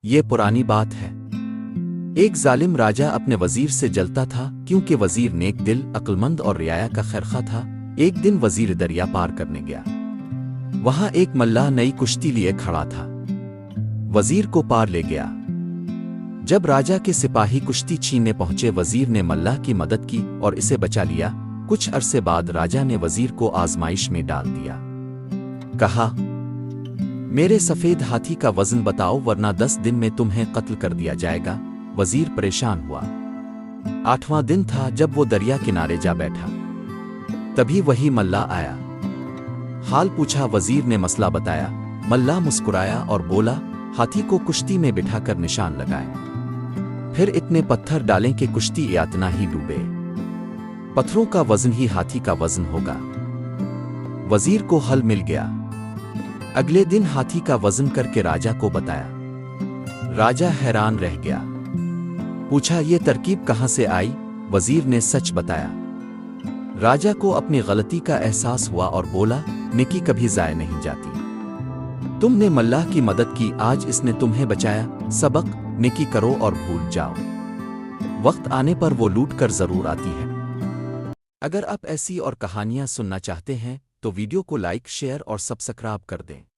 یہ پرانی بات ہے۔ ایک ظالم راجا اپنے وزیر سے جلتا تھا کیونکہ وزیر نیک دل، عقلمند اور رعایا کا خیرخواہ تھا۔ ایک دن وزیر دریا پار کرنے گیا۔ وہاں ایک ملاح نئی کشتی لیے کھڑا تھا۔ وزیر کو پار لے گیا۔ جب راجا کے سپاہی کشتی چھیننے پہنچے، وزیر نے ملاح کی مدد کی اور اسے بچا لیا۔ کچھ عرصے بعد راجا نے وزیر کو آزمائش میں ڈال دیا۔ کہا، میرے سفید ہاتھی کا وزن بتاؤ ورنہ 10 دن میں تمہیں قتل کر دیا جائے گا۔ وزیر پریشان ہوا۔ 8واں دن تھا جب وہ دریا کنارے جا بیٹھا۔ تبھی وہی ملاح آیا۔ حال پوچھا، وزیر نے مسئلہ بتایا۔ ملاح مسکرایا اور بولا، ہاتھی کو کشتی میں بٹھا کر نشان لگائیں، پھر اتنے پتھر ڈالیں کہ کشتی اتنا ہی ڈوبے۔ پتھروں کا وزن ہی ہاتھی کا وزن ہوگا۔ وزیر کو حل مل گیا۔ اگلے دن ہاتھی کا وزن کر کے راجا کو بتایا۔ راجا حیران رہ گیا۔ پوچھا، یہ ترکیب کہاں سے آئی؟ وزیر نے سچ بتایا۔ راجا کو اپنی غلطی کا احساس ہوا اور بولا، نیکی کبھی ضائع نہیں جاتی۔ تم نے ملاح کی مدد کی، آج اس نے تمہیں بچایا۔ سبق: نیکی کرو اور بھول جاؤ، وقت آنے پر وہ لوٹ کر ضرور آتی ہے۔ اگر آپ ایسی اور کہانیاں سننا چاہتے ہیں تو ویڈیو کو لائک، شیئر اور سبسکرائب کر دیں۔